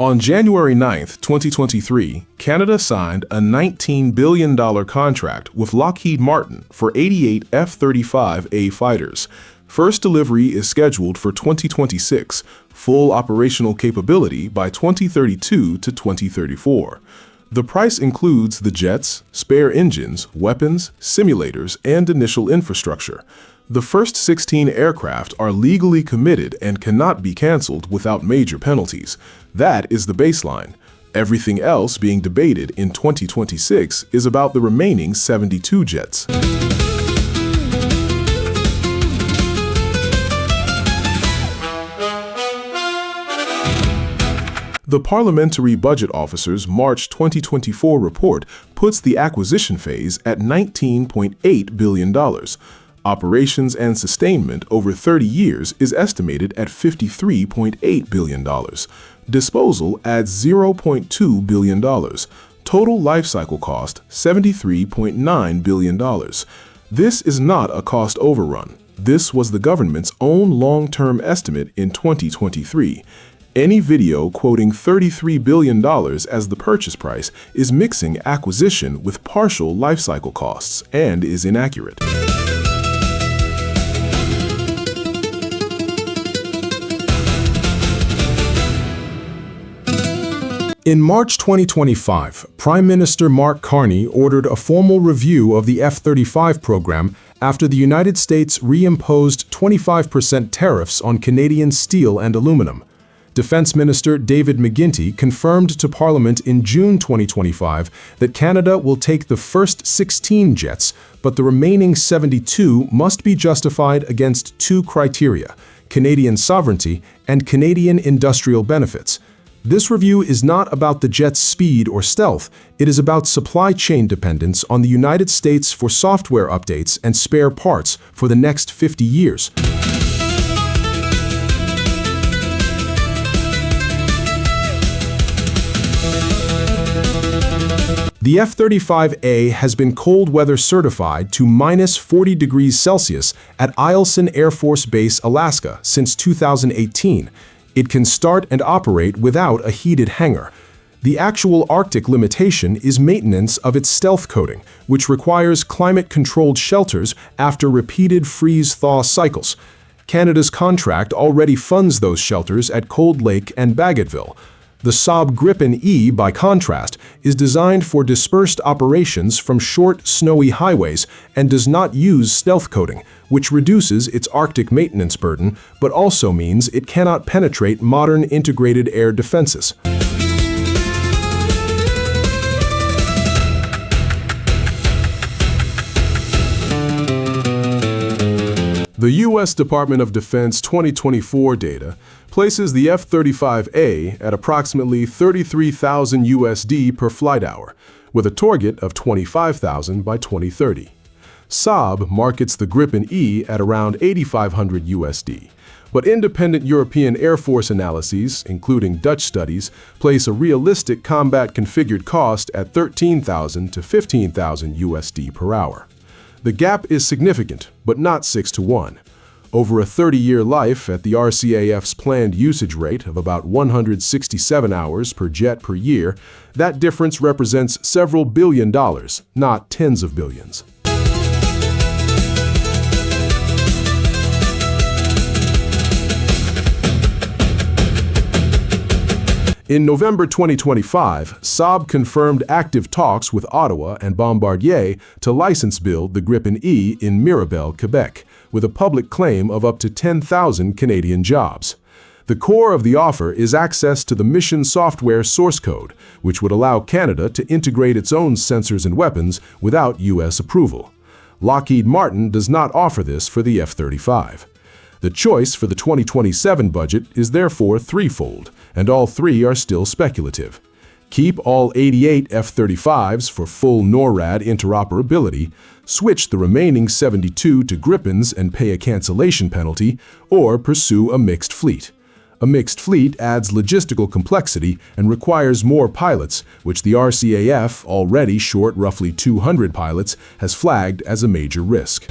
On January 9, 2023, Canada signed a $19 billion contract with Lockheed Martin for 88 F-35A fighters. First delivery is scheduled for 2026, full operational capability by 2032 to 2034. The price includes the jets, spare engines, weapons, simulators, and initial infrastructure. The first 16 aircraft are legally committed and cannot be canceled without major penalties. That is the baseline. Everything else being debated in 2026 is about the remaining 72 jets. The Parliamentary Budget Officer's March 2024 report puts the acquisition phase at $19.8 billion. Operations and sustainment over 30 years is estimated at $53.8 billion. Disposal adds $0.2 billion. Total lifecycle cost, $73.9 billion. This is not a cost overrun. This was the government's own long-term estimate in 2023. Any video quoting $33 billion as the purchase price is mixing acquisition with partial lifecycle costs and is inaccurate. In March 2025, Prime Minister Mark Carney ordered a formal review of the F-35 program after the United States reimposed 25% tariffs on Canadian steel and aluminum. Defense Minister David McGuinty confirmed to Parliament in June 2025 that Canada will take the first 16 jets, but the remaining 72 must be justified against two criteria: Canadian sovereignty and Canadian industrial benefits. This review is not about the jet's speed or stealth. It is about supply chain dependence on the United States for software updates and spare parts for the next 50 years. The F-35A has been cold weather certified to -40 degrees Celsius at Eielson Air Force Base, Alaska since 2018. It can start and operate without a heated hangar. The actual Arctic limitation is maintenance of its stealth coating, which requires climate-controlled shelters after repeated freeze-thaw cycles. Canada's contract already funds those shelters at Cold Lake and Bagotville. The Saab Gripen E, by contrast, is designed for dispersed operations from short, snowy highways and does not use stealth coating, which reduces its Arctic maintenance burden, but also means it cannot penetrate modern integrated air defenses. The U.S. Department of Defense 2024 data places the F-35A at approximately $33,000 USD per flight hour, with a target of $25,000 by 2030. Saab markets the Gripen E at around $8,500 USD, but independent European Air Force analyses, including Dutch studies, place a realistic combat-configured cost at $13,000 to $15,000 USD per hour. The gap is significant, but not 6-to-1. Over a 30-year life at the RCAF's planned usage rate of about 167 hours per jet per year, that difference represents several billion dollars, not tens of billions. In November 2025, Saab confirmed active talks with Ottawa and Bombardier to license build the Gripen E in Mirabel, Quebec, with a public claim of up to 10,000 Canadian jobs. The core of the offer is access to the mission software source code, which would allow Canada to integrate its own sensors and weapons without U.S. approval. Lockheed Martin does not offer this for the F-35. The choice for the 2027 budget is therefore threefold, and all three are still speculative. Keep all 88 F-35s for full NORAD interoperability, switch the remaining 72 to Gripens and pay a cancellation penalty, or pursue a mixed fleet. A mixed fleet adds logistical complexity and requires more pilots, which the RCAF, already short roughly 200 pilots, has flagged as a major risk.